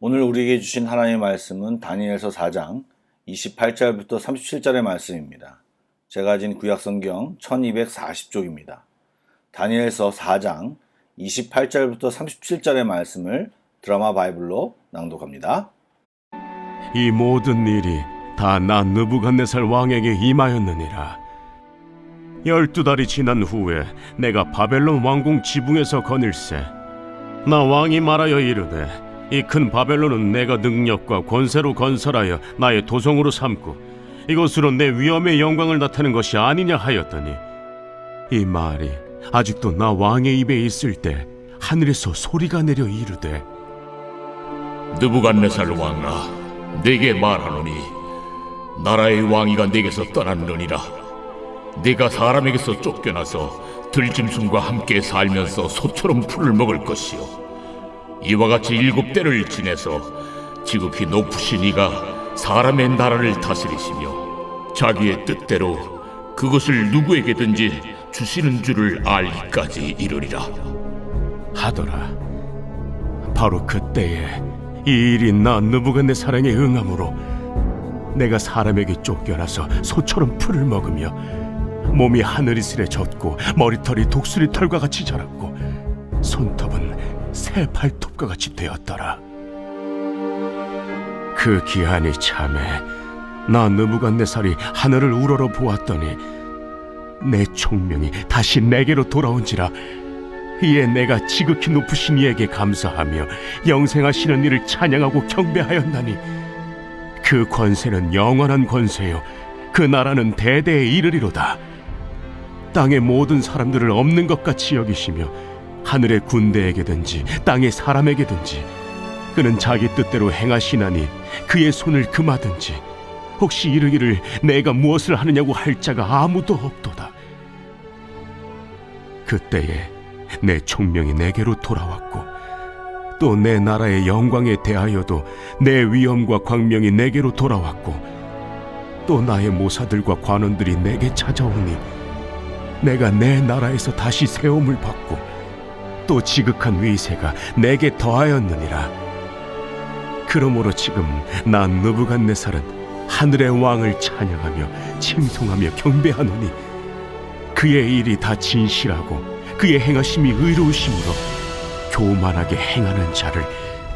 오늘 우리에게 주신 하나님의 말씀은 다니엘서 4장 28절부터 37절의 말씀입니다. 제가 가진 구약성경 1240쪽입니다. 다니엘서 4장 28절부터 37절의 말씀을 드라마 바이블로 낭독합니다. 이 모든 일이 다 나 느부갓네살 왕에게 임하였느니라. 12달이 지난 후에 내가 바벨론 왕궁 지붕에서 거닐세. 나 왕이 말하여 이르되 이 큰 바벨론은 내가 능력과 권세로 건설하여 나의 도성으로 삼고 이것으로 내 위엄의 영광을 나타낸 것이 아니냐 하였더니, 이 말이 아직도 나 왕의 입에 있을 때 하늘에서 소리가 내려 이르되, 느부갓네살 왕아, 네게 말하노니 나라의 왕위가 네게서 떠났느니라. 네가 사람에게서 쫓겨나서 들짐승과 함께 살면서 소처럼 풀을 먹을 것이요, 이와 같이 7대를 지내서 지극히 높으신 이가 사람의 나라를 다스리시며 자기의 뜻대로 그것을 누구에게든지 주시는 줄을 알기까지 이르리라 하더라. 바로 그때에 이 일이 나 느부갓네살에게 응함으로 내가 사람에게 쫓겨나서 소처럼 풀을 먹으며 몸이 하늘이슬에 젖고 머리털이 독수리 털과 같이 자랐고 손톱은 새 발톱과 같이 되었더라. 그 기한이 참에 나 느부갓네살이 하늘을 우러러 보았더니 내 총명이 다시 내게로 돌아온지라. 이에 내가 지극히 높으신 이에게 감사하며 영생하시는 이를 찬양하고 경배하였나니, 그 권세는 영원한 권세요 그 나라는 대대에 이르리로다. 땅의 모든 사람들을 없는 것 같이 여기시며 하늘의 군대에게든지 땅의 사람에게든지 그는 자기 뜻대로 행하시나니 그의 손을 금하든지 혹시 이르기를 내가 무엇을 하느냐고 할 자가 아무도 없도다. 그때에 내 총명이 내게로 돌아왔고 또 내 나라의 영광에 대하여도 내 위엄과 광명이 내게로 돌아왔고 또 나의 모사들과 관원들이 내게 찾아오니 내가 내 나라에서 다시 세움을 받고 또 지극한 위세가 내게 더하였느니라. 그러므로 지금 나 느부갓네살은 하늘의 왕을 찬양하며 칭송하며 경배하노니, 그의 일이 다 진실하고 그의 행하심이 의로우심으로 교만하게 행하는 자를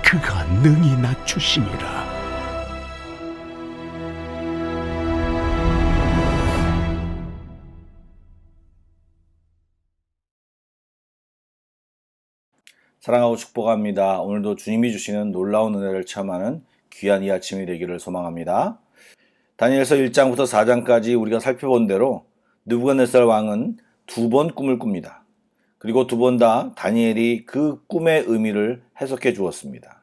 그가 능히 낮추심이라. 사랑하고 축복합니다. 오늘도 주님이 주시는 놀라운 은혜를 체험하는 귀한 이 아침이 되기를 소망합니다. 다니엘서 1장부터 4장까지 우리가 살펴본 대로 느부갓네살 왕은 2번 꿈을 꿉니다. 그리고 2번 다 다니엘이 그 꿈의 의미를 해석해 주었습니다.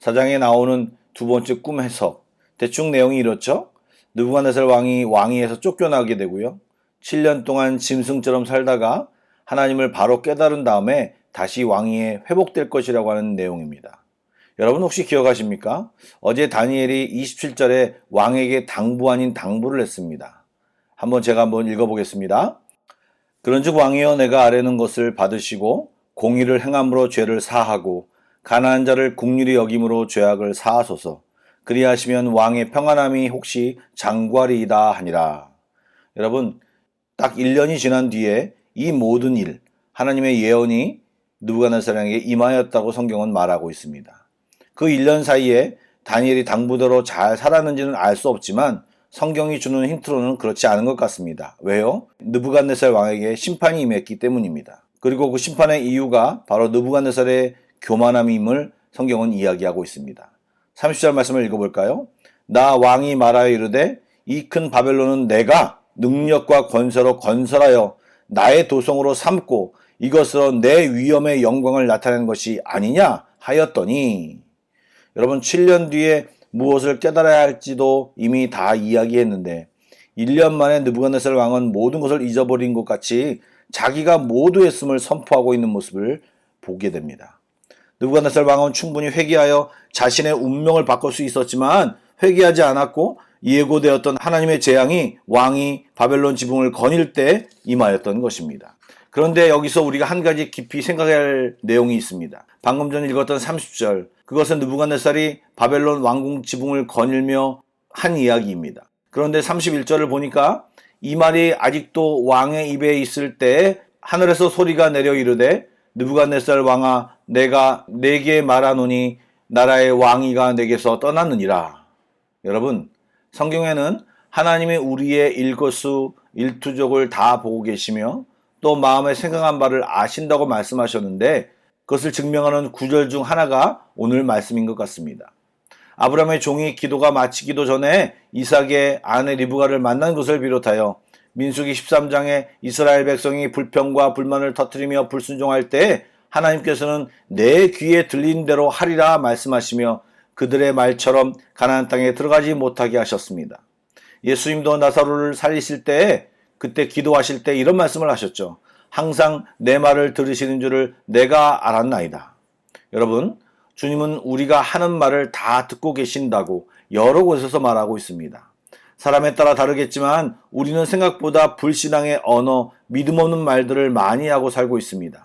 4장에 나오는 2번째 꿈 해석, 대충 내용이 이렇죠. 느부갓네살 왕이 왕위에서 쫓겨나게 되고요, 7년 동안 짐승처럼 살다가 하나님을 바로 깨달은 다음에 다시 왕위에 회복될 것이라고 하는 내용입니다. 여러분 혹시 기억하십니까? 어제 다니엘이 27절에 왕에게 당부 아닌 당부를 했습니다. 제가 한번 읽어보겠습니다. 그런즉 왕이여, 내가 아뢰는 것을 받으시고 공의를 행함으로 죄를 사하고 가난한 자를 긍휼히 여김으로 죄악을 사하소서. 그리하시면 왕의 평안함이 혹시 장구하리이다 하니라. 여러분, 딱 1년이 지난 뒤에 이 모든 일, 하나님의 예언이 느부갓네살에게 임하였다고 성경은 말하고 있습니다. 그 1년 사이에 다니엘이 당부대로 잘 살았는지는 알 수 없지만 성경이 주는 힌트로는 그렇지 않은 것 같습니다. 왜요? 느부갓네살 왕에게 심판이 임했기 때문입니다. 그리고 그 심판의 이유가 바로 느부갓네살의 교만함임을 성경은 이야기하고 있습니다. 30절 말씀을 읽어볼까요? 나 왕이 말하여 이르되 이 큰 바벨론은 내가 능력과 권세로 건설하여 나의 도성으로 삼고 이것으로 내 위엄의 영광을 나타내는 것이 아니냐 하였더니, 여러분 7년 뒤에 무엇을 깨달아야 할지도 이미 다 이야기했는데 1년 만에 느부갓네살 왕은 모든 것을 잊어버린 것 같이 자기가 모두 했음을 선포하고 있는 모습을 보게 됩니다. 느부갓네살 왕은 충분히 회개하여 자신의 운명을 바꿀 수 있었지만 회개하지 않았고 예고되었던 하나님의 재앙이 왕이 바벨론 지붕을 거닐 때 임하였던 것입니다. 그런데 여기서 우리가 한 가지 깊이 생각해야 할 내용이 있습니다. 방금 전에 읽었던 30절, 그것은 느부갓네살이 바벨론 왕궁 지붕을 거닐며 한 이야기입니다. 그런데 31절을 보니까 이 말이 아직도 왕의 입에 있을 때 하늘에서 소리가 내려 이르되 느부갓네살 왕아, 내가 네게 말하노니 나라의 왕위가 내게서 떠났느니라. 여러분, 성경에는 하나님이 우리의 일거수 일투족을 다 보고 계시며 또 마음에 생각한 바를 아신다고 말씀하셨는데, 그것을 증명하는 구절 중 하나가 오늘 말씀인 것 같습니다. 아브라함의 종이 기도가 마치기도 전에 이삭의 아내 리브가를 만난 것을 비롯하여 민수기 13장에 이스라엘 백성이 불평과 불만을 터뜨리며 불순종할 때 하나님께서는 내 귀에 들린 대로 하리라 말씀하시며 그들의 말처럼 가나안 땅에 들어가지 못하게 하셨습니다. 예수님도 나사로를 살리실 때 그때 기도하실 때 이런 말씀을 하셨죠. 항상 내 말을 들으시는 줄을 내가 알았나이다. 여러분, 주님은 우리가 하는 말을 다 듣고 계신다고 여러 곳에서 말하고 있습니다. 사람에 따라 다르겠지만 우리는 생각보다 불신앙의 언어, 믿음 없는 말들을 많이 하고 살고 있습니다.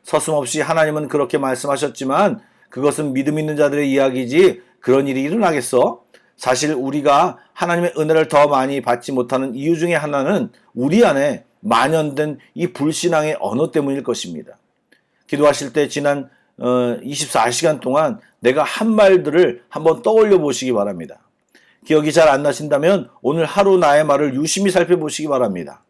서슴없이 하나님은 그렇게 말씀하셨지만 그것은 믿음 있는 자들의 이야기지 그런 일이 일어나겠어? 사실 우리가 하나님의 은혜를 더 많이 받지 못하는 이유 중에 하나는 우리 안에 만연된 이 불신앙의 언어 때문일 것입니다. 기도하실 때 지난 24시간 동안 내가 한 말들을 한번 떠올려 보시기 바랍니다. 기억이 잘 안 나신다면 오늘 하루 나의 말을 유심히 살펴보시기 바랍니다.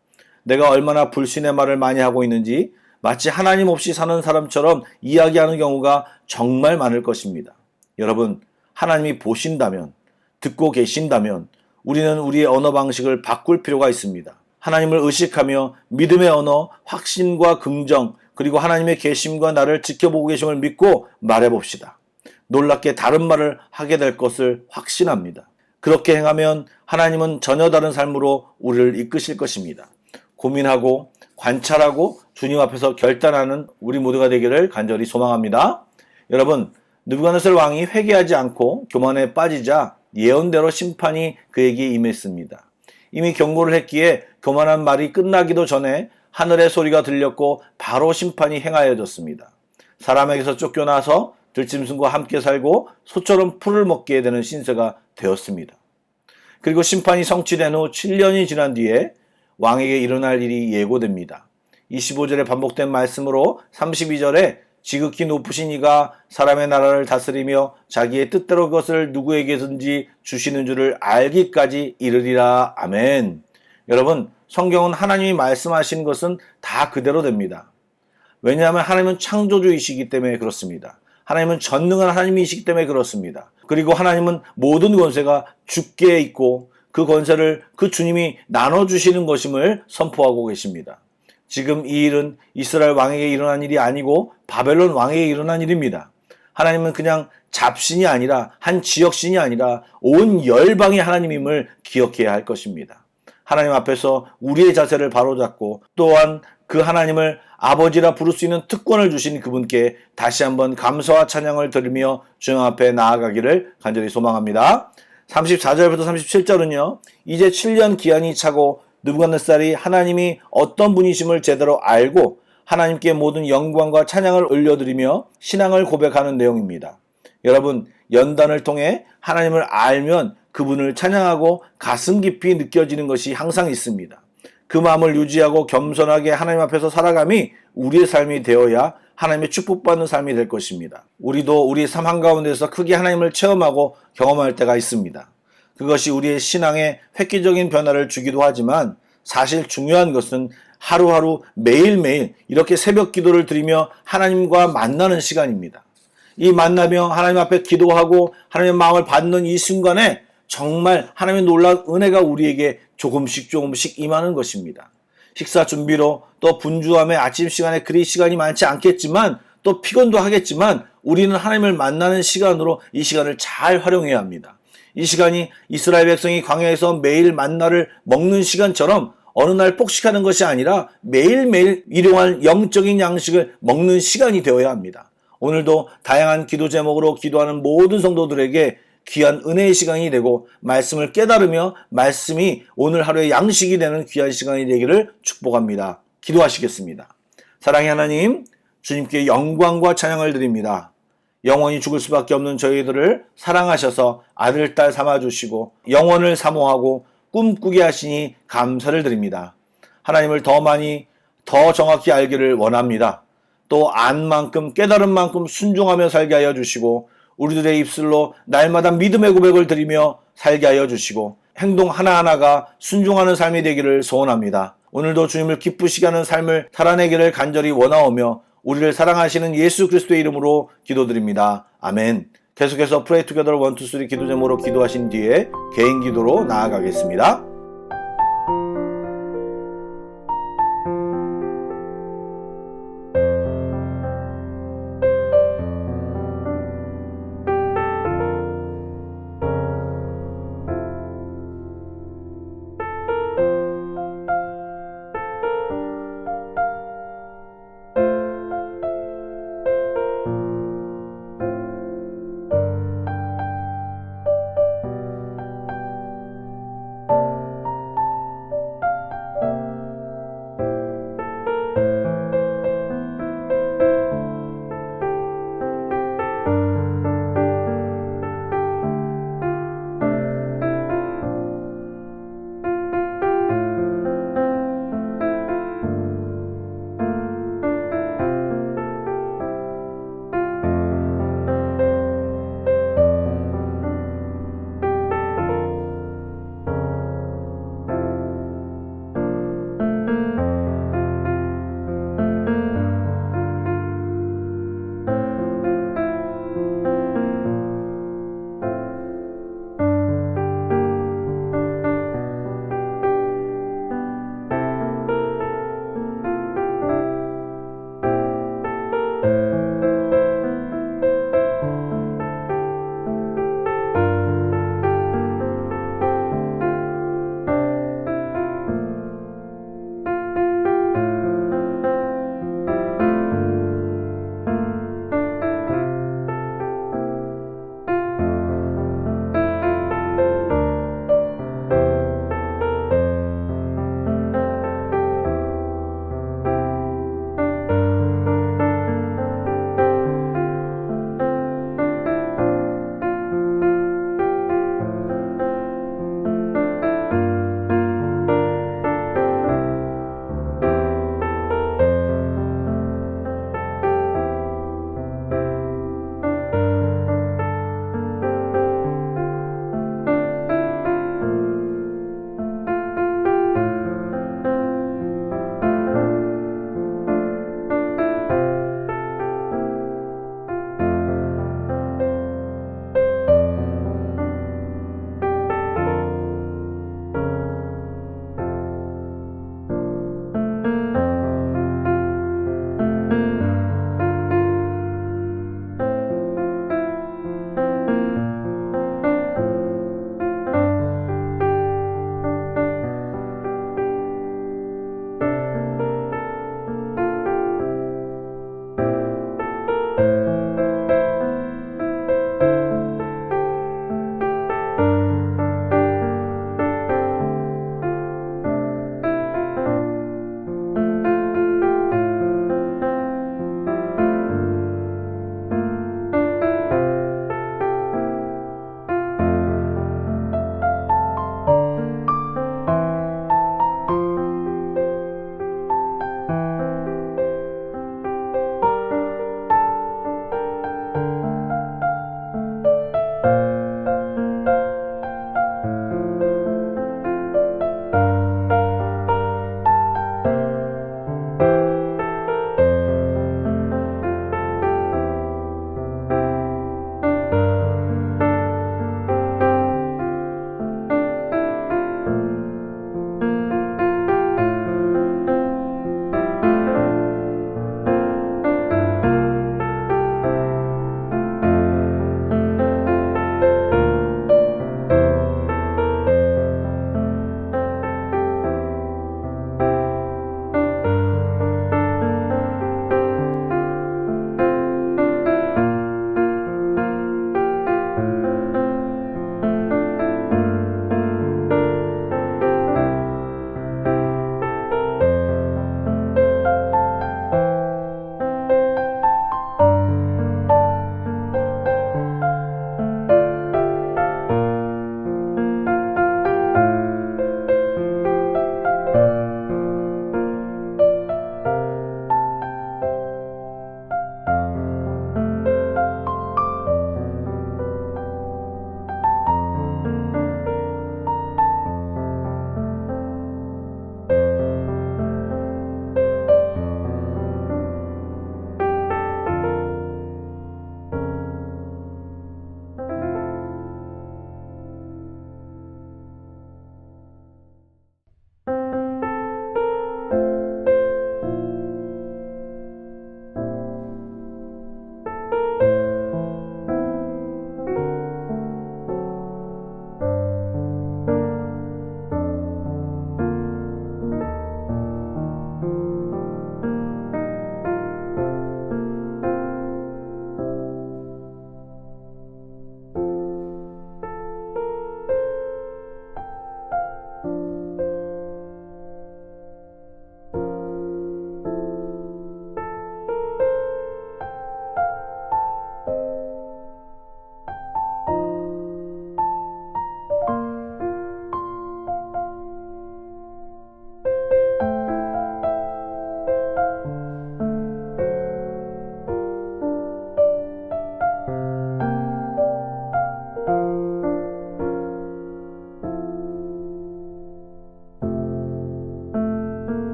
내가 얼마나 불신의 말을 많이 하고 있는지 마치 하나님 없이 사는 사람처럼 이야기하는 경우가 정말 많을 것입니다. 여러분, 하나님이 보신다면, 듣고 계신다면 우리는 우리의 언어 방식을 바꿀 필요가 있습니다. 하나님을 의식하며 믿음의 언어, 확신과 긍정, 그리고 하나님의 계심과 나를 지켜보고 계심을 믿고 말해봅시다. 놀랍게 다른 말을 하게 될 것을 확신합니다. 그렇게 행하면 하나님은 전혀 다른 삶으로 우리를 이끄실 것입니다. 고민하고 관찰하고 주님 앞에서 결단하는 우리 모두가 되기를 간절히 소망합니다. 여러분, 느부갓네살 왕이 회개하지 않고 교만에 빠지자 예언대로 심판이 그에게 임했습니다. 이미 경고를 했기에 교만한 말이 끝나기도 전에 하늘의 소리가 들렸고 바로 심판이 행하여졌습니다. 사람에게서 쫓겨나서 들짐승과 함께 살고 소처럼 풀을 먹게 되는 신세가 되었습니다. 그리고 심판이 성취된 후 7년이 지난 뒤에 왕에게 일어날 일이 예고됩니다. 25절에 반복된 말씀으로 32절에 지극히 높으신 이가 사람의 나라를 다스리며 자기의 뜻대로 그것을 누구에게든지 주시는 줄을 알기까지 이르리라. 아멘. 여러분, 성경은 하나님이 말씀하신 것은 다 그대로 됩니다. 왜냐하면 하나님은 창조주이시기 때문에 그렇습니다. 하나님은 전능한 하나님이시기 때문에 그렇습니다. 그리고 하나님은 모든 권세가 주께 있고 그 권세를 그 주님이 나눠주시는 것임을 선포하고 계십니다. 지금 이 일은 이스라엘 왕에게 일어난 일이 아니고 바벨론 왕에게 일어난 일입니다. 하나님은 그냥 잡신이 아니라 한 지역신이 아니라 온 열방의 하나님임을 기억해야 할 것입니다. 하나님 앞에서 우리의 자세를 바로잡고 또한 그 하나님을 아버지라 부를 수 있는 특권을 주신 그분께 다시 한번 감사와 찬양을 드리며 주님 앞에 나아가기를 간절히 소망합니다. 34절부터 37절은요. 이제 7년 기한이 차고 느부갓네살이 하나님이 어떤 분이심을 제대로 알고 하나님께 모든 영광과 찬양을 올려드리며 신앙을 고백하는 내용입니다. 여러분, 연단을 통해 하나님을 알면 그분을 찬양하고 가슴 깊이 느껴지는 것이 항상 있습니다. 그 마음을 유지하고 겸손하게 하나님 앞에서 살아감이 우리의 삶이 되어야 하나님의 축복받는 삶이 될 것입니다. 우리도 우리 삶 한가운데서 크게 하나님을 체험하고 경험할 때가 있습니다. 그것이 우리의 신앙에 획기적인 변화를 주기도 하지만 사실 중요한 것은 하루하루 매일매일 이렇게 새벽 기도를 드리며 하나님과 만나는 시간입니다. 이 만나며 하나님 앞에 기도하고 하나님의 마음을 받는 이 순간에 정말 하나님의 놀라운 은혜가 우리에게 조금씩 임하는 것입니다. 식사 준비로 또 분주함의 아침 시간에 그리 시간이 많지 않겠지만 또 피곤도 하겠지만 우리는 하나님을 만나는 시간으로 이 시간을 잘 활용해야 합니다. 이 시간이 이스라엘 백성이 광야에서 매일 만나를 먹는 시간처럼 어느 날 폭식하는 것이 아니라 매일매일 일용할 영적인 양식을 먹는 시간이 되어야 합니다. 오늘도 다양한 기도 제목으로 기도하는 모든 성도들에게 귀한 은혜의 시간이 되고 말씀을 깨달으며 말씀이 오늘 하루의 양식이 되는 귀한 시간이 되기를 축복합니다. 기도하시겠습니다. 사랑의 하나님, 주님께 영광과 찬양을 드립니다. 영원히 죽을 수밖에 없는 저희들을 사랑하셔서 아들, 딸 삼아주시고 영원을 사모하고 꿈꾸게 하시니 감사를 드립니다. 하나님을 더 많이, 더 정확히 알기를 원합니다. 또 안 만큼, 깨달은 만큼 순종하며 살게 하여 주시고 우리들의 입술로 날마다 믿음의 고백을 드리며 살게 하여 주시고 행동 하나하나가 순종하는 삶이 되기를 소원합니다. 오늘도 주님을 기쁘시게 하는 삶을 살아내기를 간절히 원하오며 우리를 사랑하시는 예수 그리스도의 이름으로 기도드립니다. 아멘. 계속해서 Pray Together 1, 2, 3 기도 제목으로 기도하신 뒤에 개인 기도로 나아가겠습니다.